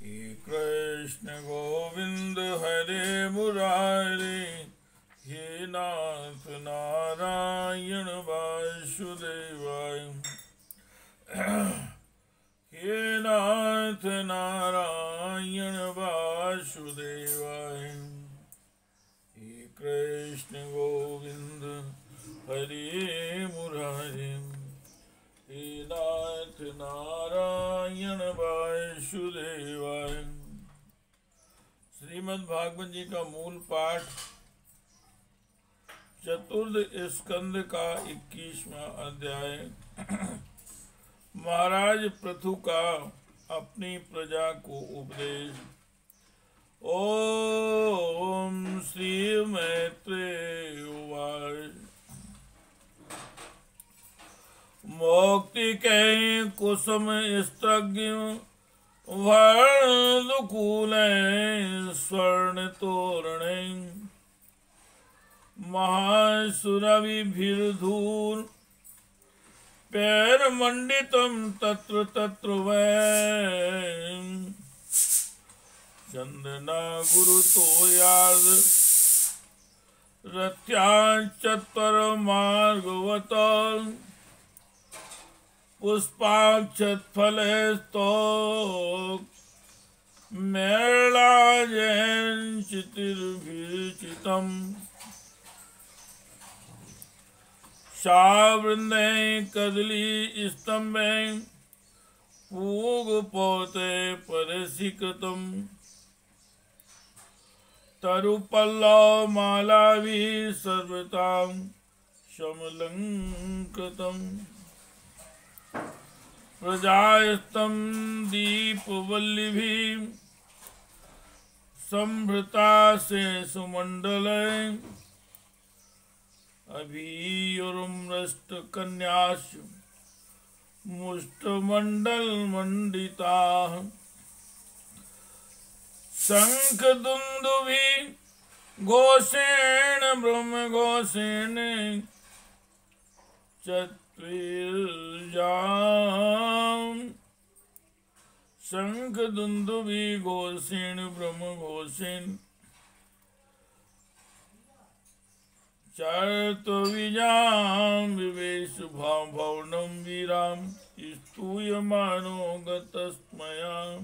कृष्ण गोविंद हरे मुरारे, हे नाथ नारायण वासुदेवाय, हे नाथ नारायण वासुदेवाय। हे कृष्ण गोविंद हरे मुरारे, हे नाथ नारायण वासुदेवाय। श्रीमद् भागवत जी का मूल पाठ चतुर्थ स्कंद का 21वां अध्याय। महाराज पृथु का अपनी प्रजा को उपदेश। ओम श्री मैत्रेय उवाच। मोक्ति के कुसुम स्तग्य वर्णकुल स्वर्ण तोरणे, महासुरभिर्धूर पैर मंडितम तत्र तत्र वै, चंदना गुरु तो याद रथ्या चत्वर मार्गवत, पुष्पाक्षत फलस्तो मेलाजैन चितिर्भिर्चितम्, शावृंदे कदली स्तंभे पूग पोते परसिकृतम्, तरुपल्लव मालाभि सर्वतां समलंकृतम्, प्रजायस्तं दीपवल्लभिः संभृता से सुमंडले, अभियुरुमृष्ट कन्यासु मुष्टमंडल मंडिताः, शंख दुंदुभि घोषेण ब्रह्म घोषेण चत्विर्जाम, शंख दुंदुभि घोषेण ब्रह्म घोषेण चर्तुविजाम, विवेश भवनम वीराम स्तूयमानो गतस्मयाम।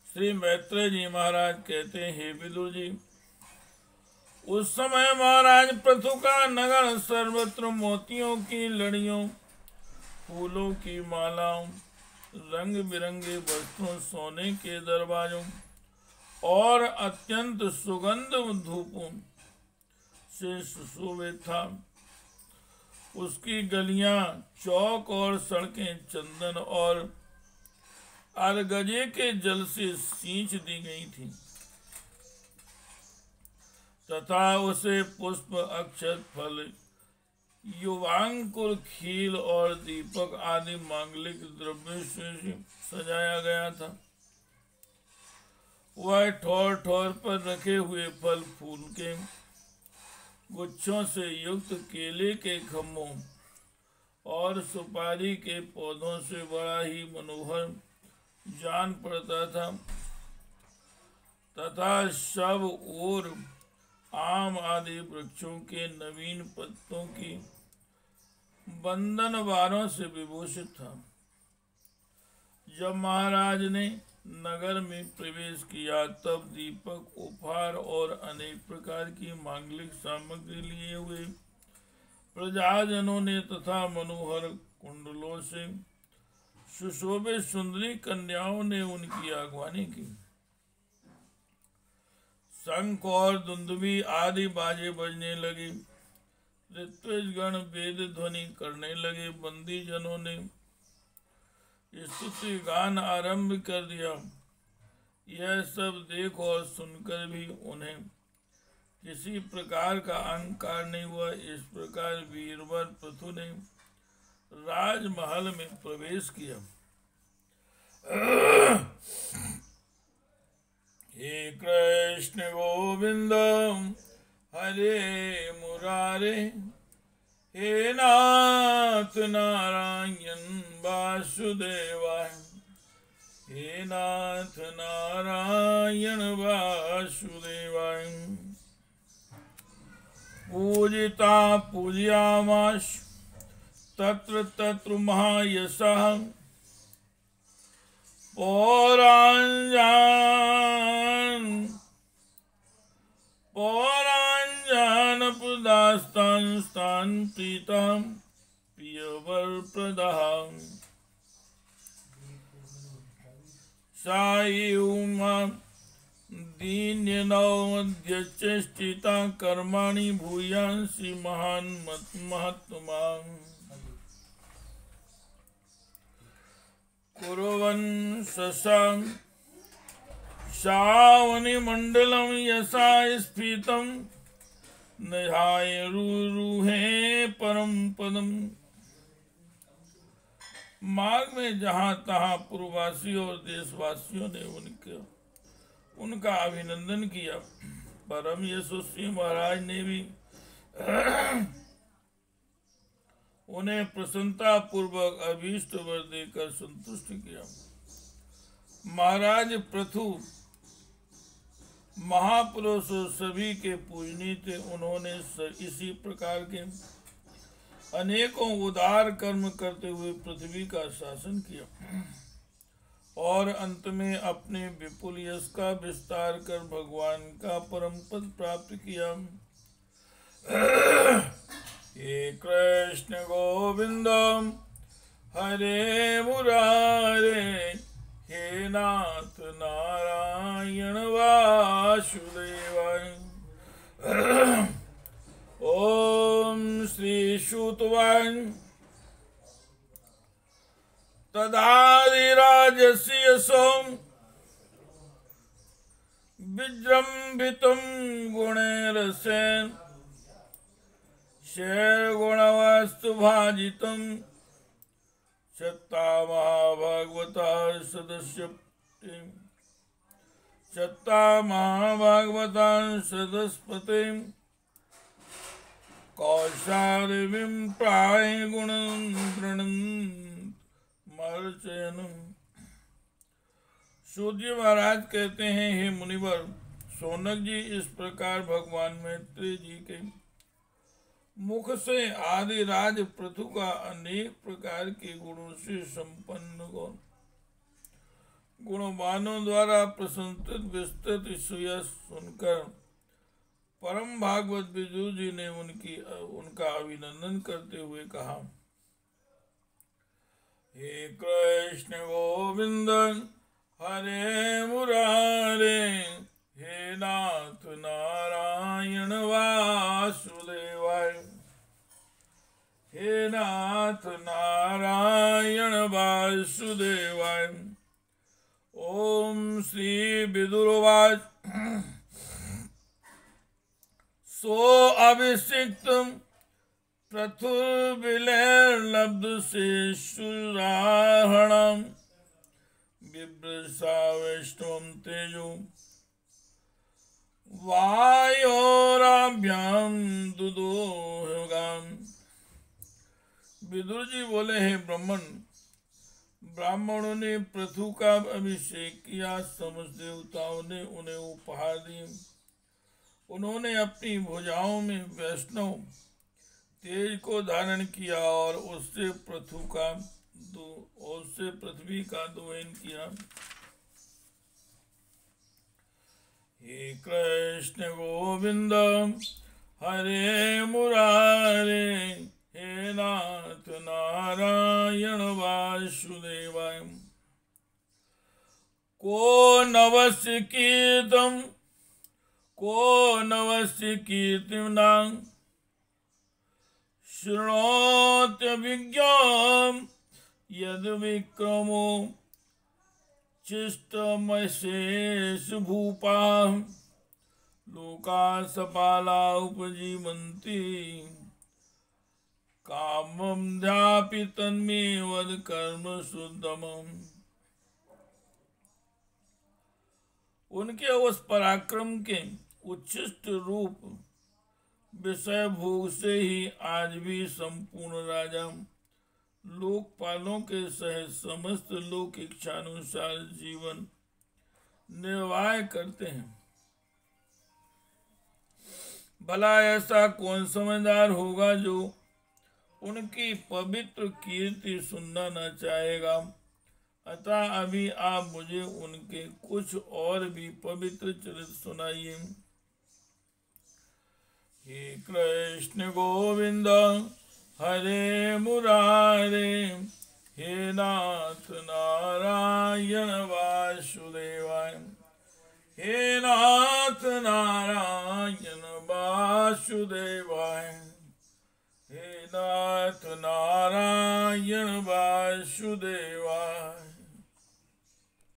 श्री मैत्रेय जी महाराज कहते हैं, हे विदुर जी, उस समय महाराज पृथु का नगर सर्वत्र मोतियों की लड़ियों, फूलों की मालाओं, रंग बिरंगे वस्त्रों, सोने के दरवाजों और अत्यंत सुगंध धूपों से सुशोभित था। उसकी गलियां, चौक और सड़कें चंदन और अरगजे के जल से सींच दी गई थी, तथा उसे पुष्प, अक्षत, फल, युवांकुर, खील और दीपक आदि मांगलिक द्रव्य से सजाया गया था। वह ठोर ठोर पर रखे हुए फल फूल के गुच्छों से युक्त केले के खम्भों और सुपारी के पौधों से बड़ा ही मनोहर जान पड़ता था, तथा सब ओर आम आदि वृक्षों के नवीन पत्तों की बंधन वारों से विभूषित था। जब महाराज ने नगर में प्रवेश किया, तब दीपक, उपहार और अनेक प्रकार की मांगलिक सामग्री लिए हुए प्रजाजनों ने तथा मनोहर कुंडलों से सुशोभित सुंदरी कन्याओं ने उनकी आगवानी की। शंख और दुंदुभी आदि बाजे बजने लगे, ऋत्विजगण वेद ध्वनि करने लगे, बंदी जनों ने स्तुति गान आरंभ कर दिया। यह सब देख और सुनकर भी उन्हें किसी प्रकार का अहंकार नहीं हुआ। इस प्रकार वीरवर पृथु ने राजमहल में प्रवेश किया। हे कृष्ण गोविंद हरे मुरारे, हे नाथ नारायण वासुदेवाय, हे नाथ नारायण वासुदेवाय। पूजिता पूजयामास तत्र तत्र महायशः पौराञ्जानपदास्तां प्रीतां प्रियवरप्रदः सायुमा दीन्यनौद्यचेष्टिता कर्माणि भूयांसि महान् महात्मा कुर्वन् शशां श्रावणिमण्डलं यशा स्फीतं निहाय रुरुहे परम पदम। मार्ग में जहाँ तहाँ पूर्ववासियों और देशवासियों ने उनका अभिनंदन किया। परम यशस्वी महाराज ने भी उन्हें प्रसन्नता पूर्वक अभीष्ट वर देकर संतुष्ट किया। महाराज पृथु महापुरुष सभी के पूजनीय थे। उन्होंने इसी प्रकार के अनेकों उदार कर्म करते हुए पृथ्वी का शासन किया और अंत में अपने विपुल यश का विस्तार कर भगवान का परम पद प्राप्त किया। हे कृष्ण गोविंद हरे मुरारे हे नाथ नारायण वासुदेवाय। ओम श्री सूतवान् तदादिराजस्य सोम विजृंभितं गुणैरसेन शेर्गुणवस्तु भाजितं सत्ता महाभागवता सदस्पते कौशारविं प्राय गुणं मर्चयन्। सूर्य महाराज कहते हैं, हे मुनिवर, शौनक जी इस प्रकार भगवान मैत्रेय जी के मुख से आदि राज पृथु का अनेक प्रकार के गुणों से संपन्न गुणवानों द्वारा प्रशंसित विस्तृत सुयश सुनकर परम भागवत विदुर जी ने उनका अभिनंदन करते हुए कहा, हे कृष्ण गोविंद हरे मुरारे हे नाथ नारायण वासुदेवाय। हे नाथ नारायण वासुदेवाय। ओम श्री विदुरवाच सो अभिषिक्त पृथुर्विलब्ध शेषुराहणम बिभ्रसा वैष्णवं तेजो वायोराभ्याम दुदोहगाम। विदुर जी बोले, हे ब्राह्मणों ने पृथु का अभिषेक किया। समस्त देवताओं ने उन्हें उपहार दिए। उन्होंने अपनी भुजाओं में वैष्णव तेज को धारण किया और उससे पृथ्वी का दोहन किया। हे कृष्ण गोविंद हरे मुरारे हे नाथ नारायण वासुदेवाय। को नवस्य कीर्तिनां शृणोत्यभिज्ञां यद् विक्रमो चिष्टमशेष भूपा लोका सपाला उपजीवन्ति कामं ध्यापि तन्मे वद कर्म शुद्धमम्। उनके उस पराक्रम के उच्छिष्ट रूप विषय भोग से ही आज भी संपूर्ण राजा लोकपालों के सहित समस्त लोक इच्छानुसार जीवन निर्वाह करते हैं। भला ऐसा कौन समझदार होगा जो उनकी पवित्र कीर्ति सुनना न चाहेगा। अतः अभी आप मुझे उनके कुछ और भी पवित्र चरित्र सुनाइए। हे कृष्ण गोविंद हरे मुरारे, हे नाथ नारायण वासुदेवाय, हे नाथ नारायण वासुदेवाय, हे नाथ नारायण वासुदेवाय।